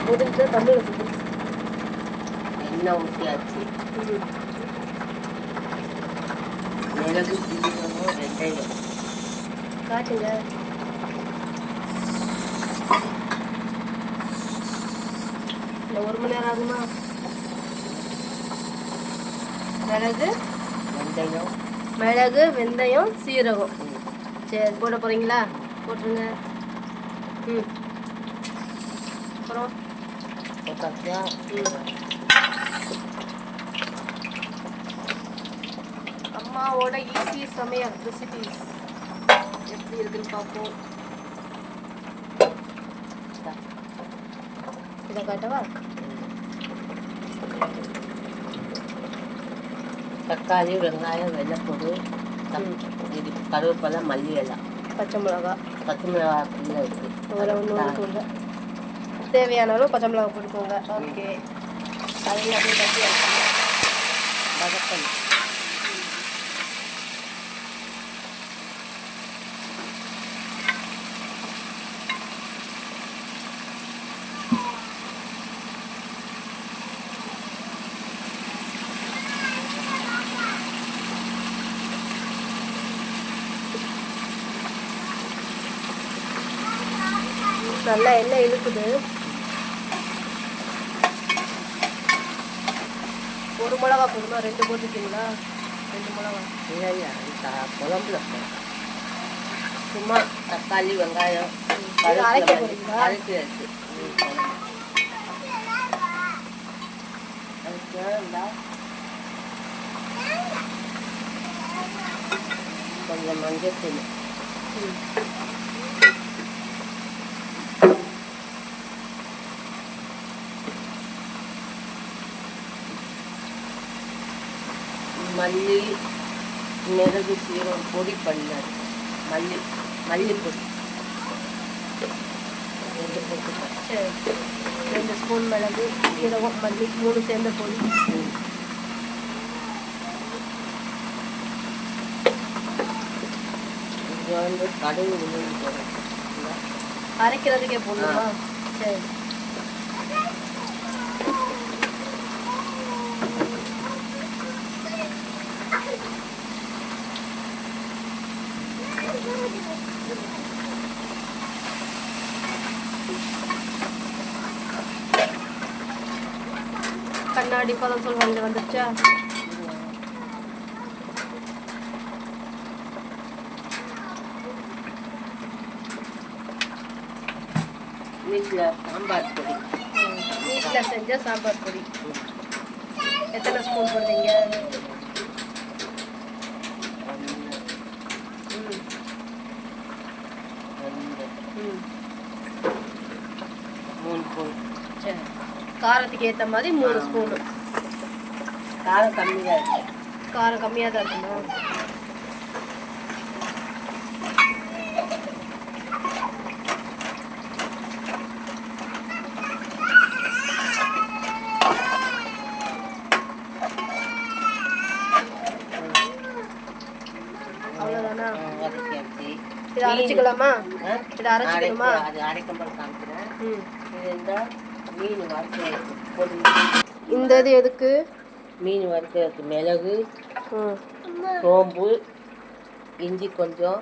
முடிஞ்ச தமிழ் எண்ணெய் ஊற்றியாச்சு. மிளகு சீரகம் வெந்தயம் காட்டுங்க. இந்த 1 மணி நேரம் ஆகுமா? மிளகு வெந்தயம் சீரகம். சரி, போட போறீங்களா? போட்டுருங்க. அப்புறம் அம்மாவோட ஈஸி சமையல் ரெசிபிஸ் எப்படி இருக்குன்னு பார்ப்போம். இதை காட்டவா? தக்காளி வெங்காயம் வெள்ளைப்பூடு கருவேப்பிலை மல்லி எல்லாம் பச்சை மிளகா இருக்குது. அதில் ஒன்று இல்லை. தேவையான அளவு பச்சை மிளகா போட்டுக்கோங்க. ஓகே, அதையும் அப்படியே தட்டி வதக்கணும். நல்லா எண்ணெய் இழுக்குது. 1 மிளகா போதுமா? 2 போட்டுட்டீங்களா? 2 மிளகா இல்லையா? குழம்புல சும்மா தக்காளி வெங்காயம் அரைக்க போறீங்களா? அரைச்சி கொஞ்சம் மஞ்சள் தூள், மல்லி மிளகு சீரகம் பொடி பண்ண மல்லிப்பொடி 2 ஸ்பூன் மிளகு சீரகம் மல்லி 3 சேர்ந்த பொடி. இது வந்து கடுகு உளுந்து போடுறேன். அரைக்கிறதுக்கே போடணுமா? சரி. கண்ணாடி பதம் சொல்லுவாங்க, வந்துருச்சா? வீட்டில் சாம்பார் பொடி, வீட்டில் செஞ்ச சாம்பார் பொடி எத்தனை ஸ்பூன் போடுறீங்க? 3 ஸ்பூன். சரி, காரத்துக்கு ஏற்ற மாதிரி 3 ஸ்பூனு. காரம் கம்மியாக இருக்கு. காரம் கம்மியாக தான் இருக்குமா? அவ்வளோதானா? இதை அரைச்சிக்கலாமா? இதை அரைச்சிக்கணுமா? அது அரைக்கம்பல் காமிக்கிறேன். இது இருந்தால் மீன் வறுத்து. இந்த இது எதுக்கு? மீன் வறுக்கிறதுக்கு மிளகு, சோம்பு, இஞ்சி கொஞ்சம்,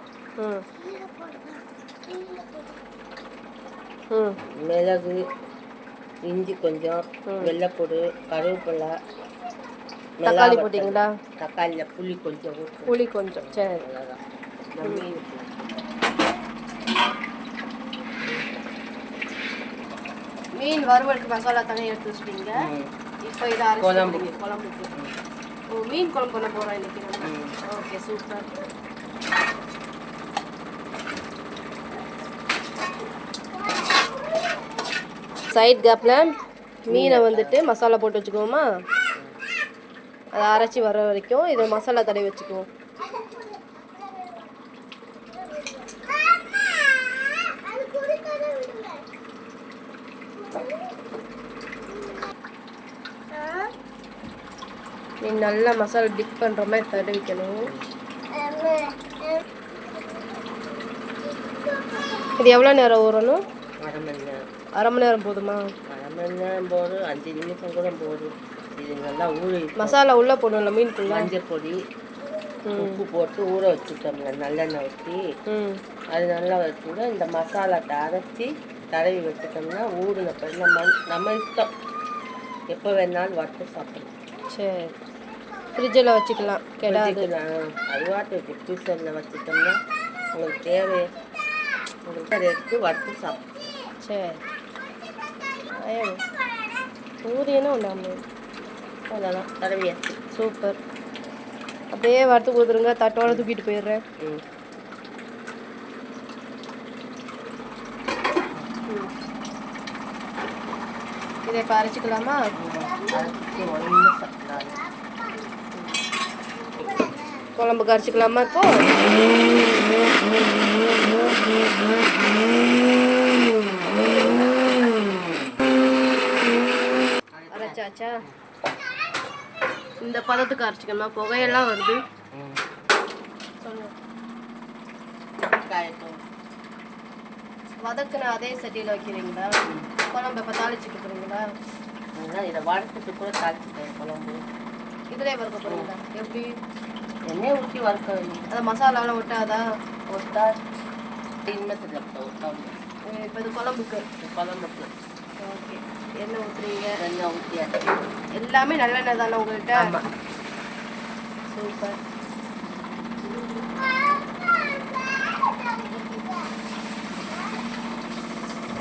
மிளகு, இஞ்சி கொஞ்சம், வெள்ளைப்பூடு, கருவேப்பிலை, தக்காளி போட்டிங்களா? தக்காளியில் புளி கொஞ்சம், புளி கொஞ்சம். சரி, மீன் மீன் வறுவலுக்கு மசாலா தனியாக எடுத்து வச்சுட்டீங்க. இப்போ இதை அரைச்சி குழம்புக்கு. ஓ, மீன் குழம்பு பண்ண போகிறோம் இன்னைக்கு. Okay, super. சைட் கேப்பில் மீனை வந்துட்டு மசாலா போட்டு வச்சுக்குவோமா? அதை அரைச்சி வர வரைக்கும் இதை மசாலா தடவி வச்சுக்குவோம். நீ நல்லா மசாலா டிப் பண்ணுற மாதிரி தடவிக்கணும். இது எவ்வளோ நேரம் ஊறணும்? அரை மணி நேரம். அரை மணி நேரம் போதுமா? அரை மணி நேரம் போதும், 5 நிமிஷம் கூட போதும். இது நல்லா ஊறி மசாலா உள்ளே போடணும்ல மீனுக்குள்ள? மஞ்சள் பொடி உப்பு போட்டு ஊற வச்சுட்டோம்ல, நல்லெண்ணெய் ஊற்றி அது நல்லா வச்சுட இந்த மசாலாத்தை அரைச்சி தடவி வச்சுட்டோம்னா ஊறின பிறகு நம்ம இஷ்டம் எப்போ வேணாலும் வறுத்து சாப்பிடலாம். சரி, ஃப்ரிட்ஜில் வச்சுக்கலாம், கெடாது. அதுவாட்டு வச்சு ஃப்ரீசரில் வச்சுட்டோம்னா உங்களுக்கு தேவை உங்களுக்கு அதை எடுத்து வறுத்து சாப்பிடலாம். சரி, ஊதியனா ஒன்றாமல் அதெல்லாம் தடவியாச்சு. சூப்பர். அப்படியே வறுத்து கொடுத்துருங்க, தட்டோட தூக்கிட்டு போயிடுறேன். இதை இப்போ அரைச்சிக்கலாமா? குழம்புக்கு அரைச்சிக்கலாமா இப்போ? அரைச்சாச்சா? இந்த பதத்துக்கு அரைச்சிக்கணுமா? புகையெல்லாம் வருது. வதக்குன அதே சட்டியில் வைக்கிறீங்களா? குழம்பு இப்போ தாளிச்சுட்டு போகிறீங்களா? இதை வறுத்துட்டு கூட தாளிச்சுட்டேன் குழம்பு. இதிலே வறுக்க போகிறீங்களா? எப்படி? எண்ணெய் ஊற்றி வறுக்க வேண்டிய அது மசாலாலாம் ஒட்டாதா? ஒட்டா இன்னத்தில் ஒட்டா. இப்போ இது குழம்புக்கு ஓகே. எண்ணெய் ஊற்றுறீங்க? எண்ணெய் ஊற்றியாச்சு. எல்லாமே நல்லெண்ணெய் தானே உங்கள்கிட்ட? ஆமாம். சூப்பர்.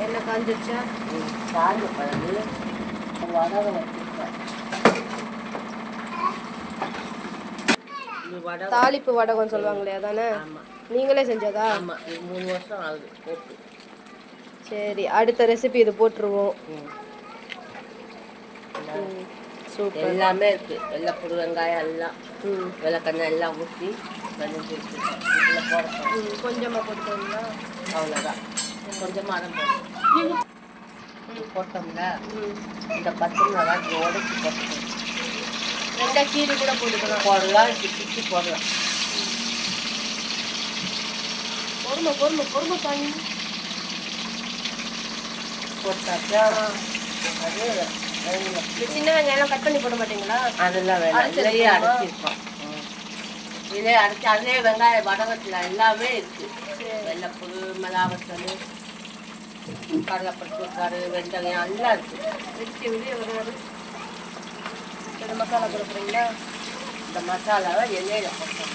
எண்ணெய் காஞ்சிருச்சா? காஞ்ச பிறகு வடகம் வச்சுருக்கேன். தாளிப்பு வடகம் சொல்லுவாங்களே அதானே? நீங்களே செஞ்சதா? ஆமாம், இது 3 வருஷம் ஆகுது போட்டு. சரி, அடுத்த ரெசிபி இது போட்டுருவோம். சூப்பர். எல்லாமே இருக்கு, வெள்ளைப்பூடு வெங்காயம் எல்லாம் வெள்ளைக்கண்ணெய் எல்லாம் ஊற்றி வெள்ளம் இதில் போட கொஞ்சமாக போட்டுக்கோங்களா? அவ்வளோதான், கொஞ்சமாக தான் போட்டோம்ல. இந்த பச்சை மிளகாய் உடச்சி போட்டுக்கணும். ரெண்டா கீரை கூட போடலாம், சுற்றி போடலாம். பொறுமை பாருங்க. போட்டாச்சா? அது சின்ன வெங்காயம் கட் பண்ணி போட மாட்டீங்களா? அதெல்லாம் வேணாம், இதிலேயே அரைச்சிருக்கோம். இதிலே அரைச்சி அதிலே வெங்காயம் வடகத்தில் எல்லாமே இருக்கு. வெள்ளைப்பூடு, மிளகாத்தூள், கடலைப்பருப்பு, கரு, வெந்தயம் எல்லாம் இருக்கு. இந்த மசாலா போட போறீங்களா? இந்த மசாலாவை எண்ணெயில் போட்டோம்.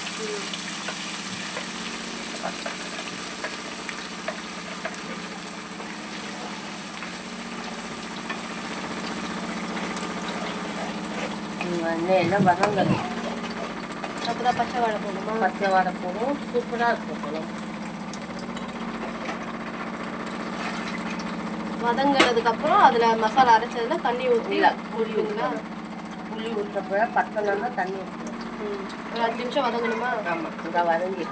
எண்ணெயில் வதங்கல் அப்போதான் பச்சை வாழை போடணுமா? பச்சை வாழை போடும், சூப்பராக இருக்கும் குழம்பு. வதங்கினதுக்கு அப்புறம் அதுல மசாலா அரைச்சதுல தண்ணி ஊற்றி ஊற்றுவீங்களா? புளி ஊற்றப்ப பத்தலைன்னா தண்ணி ஊற்றணும். ஒரு 5 நிமிஷம் வதங்கணுமா? ஆமாம், இந்த வதங்கி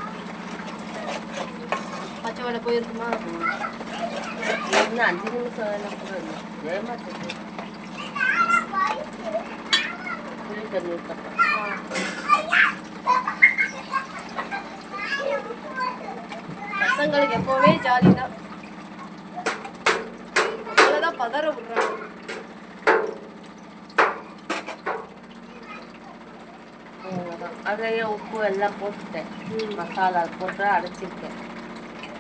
பச்சை வாழை போயிருக்குமா? இன்னும் 5 நிமிஷம் வேணால் கூட இல்லை, வேகமாக புளி தண்ணி ஊற்றப்ப. பசங்களுக்கு எப்பவுமே ஜாலி தான், அவ்வளோதான் பதற விடுறாங்க. அதையே உப்பு எல்லாம் போட்டுட்டேன், மசாலா போட்டு அரைச்சிருக்கேன்.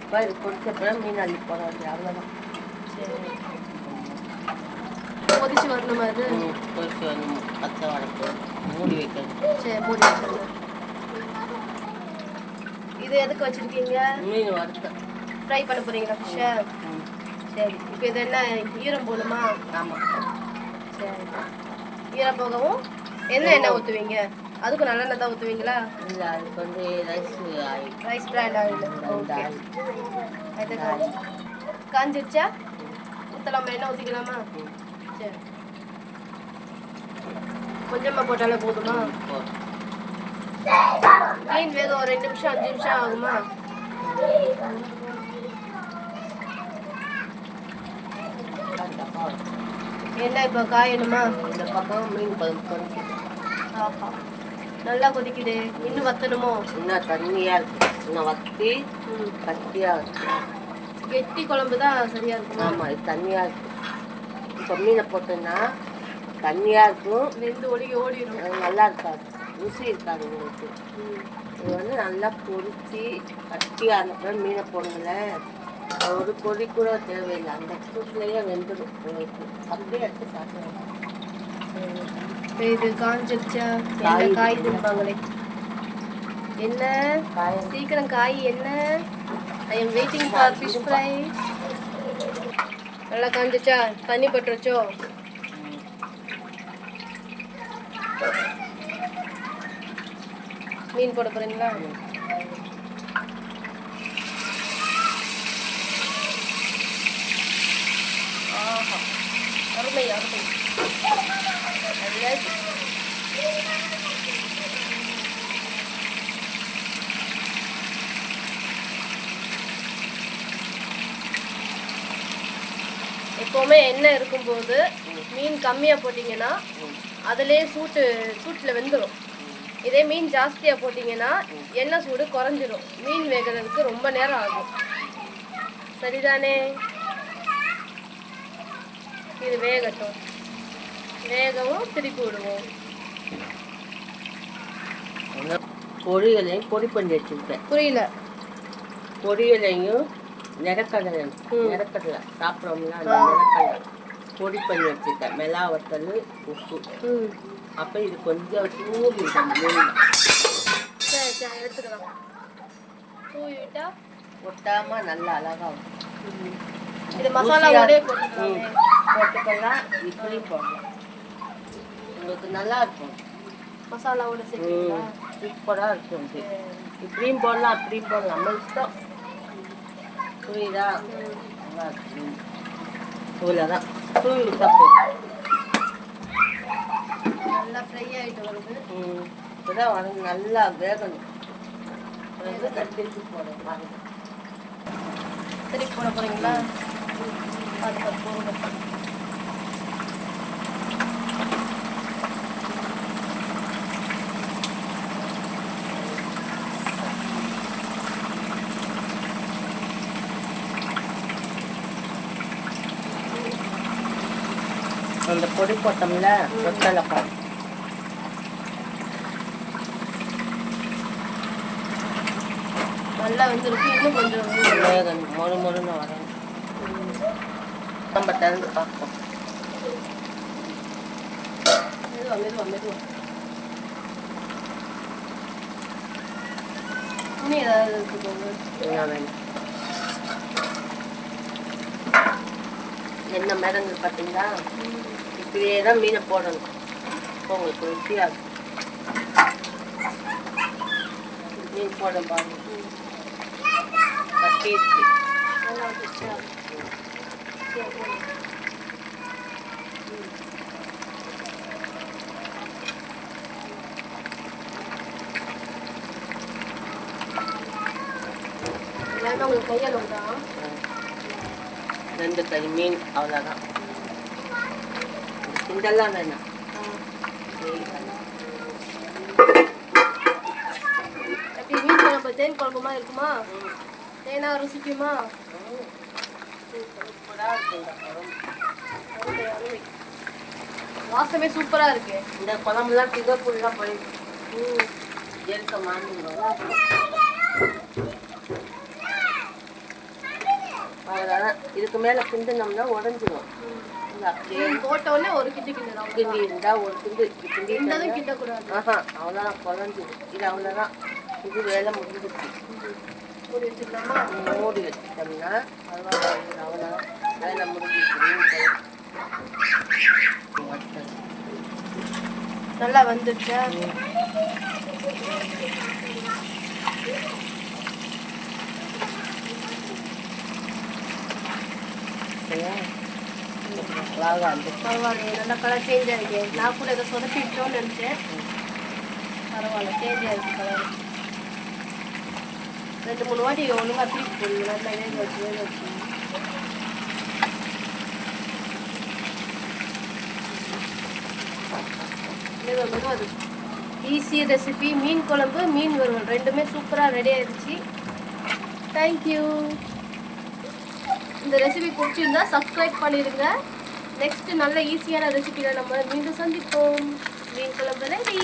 இப்போ இது பொரிச்ச பிறகு மீன் அள்ளி போட வேண்டிய அவ்வளோதான். சரி, கொதிச்சு வரணுமா? அது கொதிச்சு வரணும், பச்சை வாழைப்பூ மூடி வைக்கணும். சரி, மூடி வச்சிருங்க. இது எதுக்கு வச்சிருக்கீங்க? மீன் வறுத்த ஃப்ரை பண்ண போறீங்களா ஃபிஷ்ஷை? சரி, இப்போ இது என்ன ஈரம் போகணுமா? ஆமாம். சரி, ஈரம் போகவும் என்ன எண்ணெய் ஊற்றுவீங்க? அதுக்கும் நல்லெண்ணெய் தான் ஊற்றுவீங்களா? இல்லை, அதுக்கு வந்து ரைஸ் பிராண்ட் ஆயில். ஓகே, அது காஞ்சிருச்சா? ஊற்றலாமா? எண்ணெய் ஊற்றிக்கலாமா? சரி, கொஞ்சமாக போட்டாலே போதுமா? மீன் வேக ஒரு 2 நிமிஷம் 5 நிமிஷம் ஆகுமா? என்ன இப்போ காயணுமா? இந்த பக்கம் மீன் கொதிக்குது. ஆஹா, நல்லா கொதிக்குது. இன்னும் வத்தணுமோ? இன்னும் தண்ணியாக இருக்குது, இன்னும் வத்தி கட்டியாக இருக்குது. கெட்டி குழம்பு தான் சரியா இருக்கும். ஆமாம், இது தண்ணியாக இருக்கும். இப்போ மீனை போட்டோன்னா தண்ணியாக இருக்கும், வெந்து ஓடிடும். நல்லா இருக்காது, ருசி இருக்காது உங்களுக்கு. இது வந்து நல்லா பொரிச்சு கட்டியாக அனுப்புகிற மீனை போடுங்களேன், ஒரு பொடி கூட தேவையில்லை, அந்த சூட்லேயே வெந்துடும் உங்களுக்கு. அப்படியே எடுத்து சாப்பிடுவோம். இது காஞ்சிருச்சா? என்ன காய் தின்பாங்களே, என்ன சீக்கிரம் காய் என்ன? I am waiting for fish fry. நல்லா காஞ்சிச்சா? தண்ணி பட்டுருச்சோ? மீன் போட போறீங்களா? ஆஹா, அருமை அருமை. எப்போவுமே எண்ணெய் இருக்கும்போது மீன் கம்மியாக போட்டிங்கன்னா அதுலேயே சூட்டில் வெந்துடும். இதே மீன் ஜாஸ்தியாக போட்டிங்கன்னா எண்ணெய் சூடு குறைஞ்சிரும், மீன் வேகிறதுக்கு ரொம்ப நேரம் ஆகும். சரிதானே? இது வேகட்டும், வேகவும் திருப்பி விடுவோம். பொரியலையும் பொடி பண்ணி வச்சுருக்கேன். புரியல. பொரியலையும் நிலக்கடலை சாப்பிட்றோம்னா அந்த நிலக்கடலை பொடி பண்ணி வச்சுருக்கேன். மிளகா வத்தல், உப்பு. அப்போ இது கொஞ்சம் தூவி எடுத்துக்கலாம். தூவி விட்டா ஒட்டாமல் நல்லா அழகாக இது மசாலா போட்டுக்கலாம். இப்படியும் போடலாம், உங்களுக்கு நல்லா இருக்கும். மசாலாவோட சூப்பராக இருக்கும். இப்படியும் போடலாம், அப்படியும் போடலாம், நம்ம இஷ்டம். புரியுதா? நல்லா இருக்கும். இவ்வளோதான், தூவி விட்டா போதும். நல்லா ஃப்ரை ஆகிட்டு வருது. இப்போதான் வந்து நல்லா வேகணும். திருப்பி போடணும். திருப்பி போட போகிறீங்களா? அது போடுங்க. அந்த பொடி போட்டோம்ல, வெத்தலை பாரு, நல்லா வந்துருக்கு. இன்னும் கொஞ்சம் வேகணும், மொறுன்னு வரணும். நம்ம திறந்து பார்ப்போம். மெதுவா துணி ஏதாவது இருக்குங்க? என்ன வேணும்? என்ன மிதங்கு பார்த்தீங்களா? இப்படியே தான் மீனை போடணும், உங்களுக்கு ருசியாக மீன் போட பாருங்க. கட்டிடுச்சு. நல்லா வந்துச்சா? உங்களுக்கு கையால் உண்டா? 2 கை மீன், அவ்வளோதான். கிண்டெல்லாம் வேணாம். எப்படி மீன் குழம்பு தேன் குழம்புமா இருக்குமா? தேனா ருசிக்குமா? வாசமே சூப்பரா இருக்கு. இந்த குழம்புலாம் திகப்புலாம் போய் எடுக்க மாட்டோம். அவ்வளோதான். இதுக்கு மேலே கிண்டினோம்னா உடஞ்சிடும். அப்படியே போட்டோடனே ஒரு கிண்டி கிண்டி இருந்தால் ஒரு கிண்டு கிண்டக்கூடாது. அவ்வளோதான், குழஞ்சிடும். இது அவ்வளோதான், இது வேலை முடிஞ்சிடுச்சு. மூடி வச்சுக்கலாமா? மூடி வச்சுட்டோம்னா அவ்வளோதான், வேலை முடிஞ்சிடுச்சு. நல்லா வந்துடுச்சா? பரவாயில்ல, நல்லா கலர் சேஞ்ச் ஆகிருக்கு. நான் கூட இதை சொதப்பிட்டோன்னு நினச்சேன். பரவாயில்ல, சேஞ்ச் ஆகிருக்கு கலர். 2-3 வாட்டி ஒழுங்காக திருப்பி போடுங்க. நல்லா வேக வச்சு அது ஈஸி ரெசிபி. மீன் குழம்பு, மீன் வறுவல் ரெண்டுமே சூப்பராக ரெடி ஆயிடுச்சு. தேங்க்யூ. இந்த ரெசிபி பிடிச்சிருந்தா சப்ஸ்கிரைப் பண்ணிடுங்க. நெக்ஸ்ட் நல்ல ஈஸியான ரெசிபியில் நம்ம மீண்டும் சந்திப்போம். மீன் குழம்பு ரெடி.